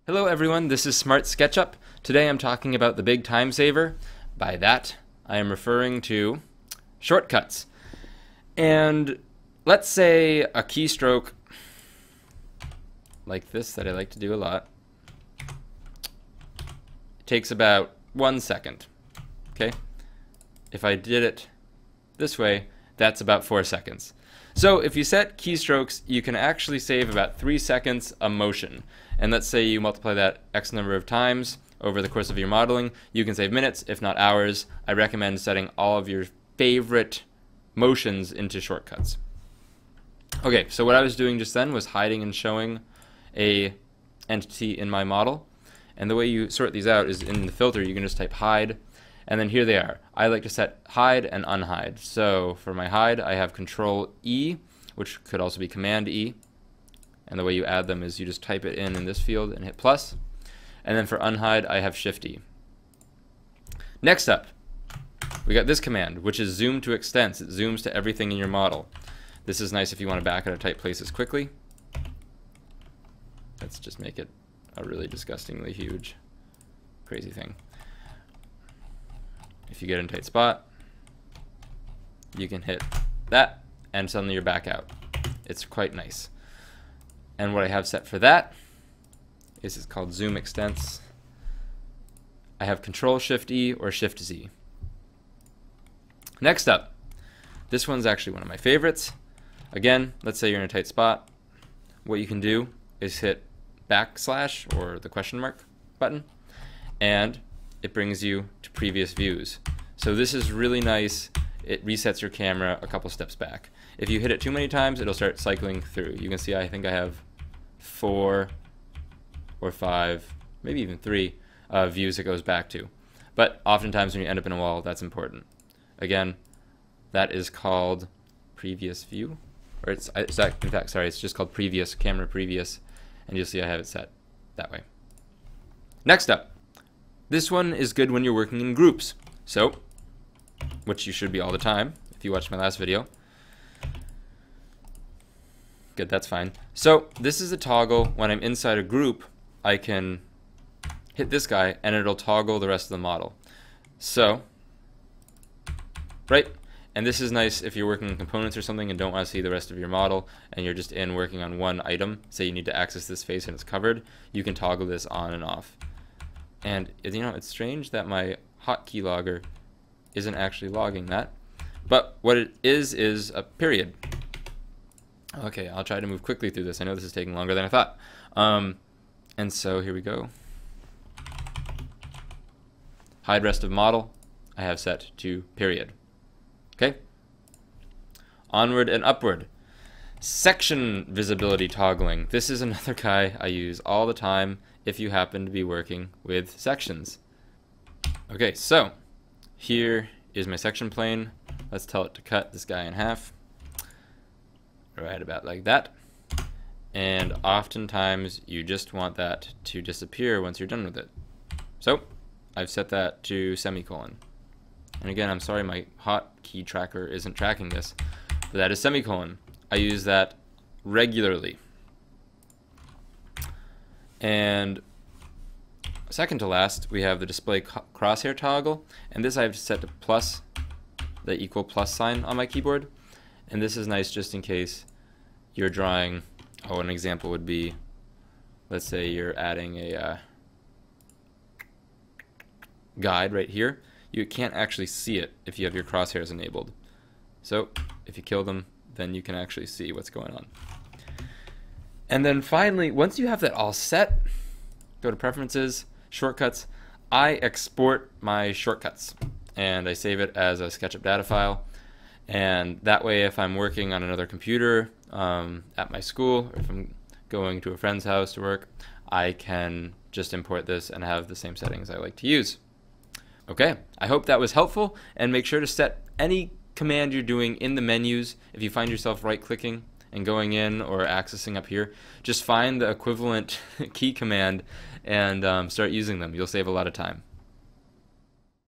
Hello everyone, this is Smart SketchUp. Today I'm talking about the big time saver. By that, I am referring to shortcuts. And let's say a keystroke like this that I like to do a lot takes about 1 second. Okay? If I did it this way, that's about 4 seconds. So if you set keystrokes, you can actually save about 3 seconds of motion. And let's say you multiply that X number of times over the course of your modeling, you can save minutes, if not hours. I recommend setting all of your favorite motions into shortcuts. Okay, so what I was doing just then was hiding and showing a entity in my model. And the way you sort these out is in the filter, you can just type hide, and then here they are. I like to set hide and unhide. So for my hide, I have Control E, which could also be Command E. And the way you add them is you just type it in this field and hit plus. And then for unhide, I have Shift E. Next up, we got this command, which is zoom to extents. It zooms to everything in your model. This is nice if you want to back out of tight places quickly. Let's just make it a really disgustingly huge, crazy thing. If you get in a tight spot, you can hit that, and suddenly you're back out. It's quite nice. And what I have set for that is it's called Zoom Extents. I have Control Shift E or Shift Z. Next up, this one's actually one of my favorites. Again, let's say you're in a tight spot. What you can do is hit backslash or the question mark button, and it brings you to previous views. So this is really nice. It resets your camera a couple steps back. If you hit it too many times, it'll start cycling through. You can see I think I have 4 or 5, maybe even 3 views it goes back to. But oftentimes when you end up in a wall, that's important. Again, that is called previous view, or it's in fact, sorry, it's just called previous, camera previous, and you'll see I have it set that way. Next up, this one is good when you're working in groups. So, which you should be all the time if you watched my last video. Good, that's fine. So this is a toggle. When I'm inside a group, I can hit this guy and it'll toggle the rest of the model. So, right? And this is nice if you're working on components or something and don't want to see the rest of your model and you're just working on one item. Say you need to access this face and it's covered. You can toggle this on and off. And you know, it's strange that my hotkey logger isn't actually logging that. But what it is a period. Okay, I'll try to move quickly through this. I know this is taking longer than I thought. And so here we go. Hide rest of model, I have set to period. Okay? Onward and upward. Section visibility toggling. This is another guy I use all the time if you happen to be working with sections. Okay, so here is my section plane. Let's tell it to cut this guy in half. Right about like that. And oftentimes you just want that to disappear once you're done with it. So I've set that to semicolon. And again, I'm sorry my hotkey tracker isn't tracking this, but that is semicolon. I use that regularly. And second to last, we have the display crosshair toggle, and this I have set to plus, the equal plus sign on my keyboard. And this is nice just in case you're drawing, an example would be, let's say you're adding a guide right here. You can't actually see it if you have your crosshairs enabled. So if you kill them, then you can actually see what's going on. And then finally, once you have that all set, go to Preferences, Shortcuts. I export my shortcuts and I save it as a SketchUp data file. And that way, if I'm working on another computer at my school, or if I'm going to a friend's house to work, I can just import this and have the same settings I like to use. Okay, I hope that was helpful, and make sure to set any command you're doing in the menus. If you find yourself right-clicking and going in or accessing up here, just find the equivalent key command and start using them. You'll save a lot of time.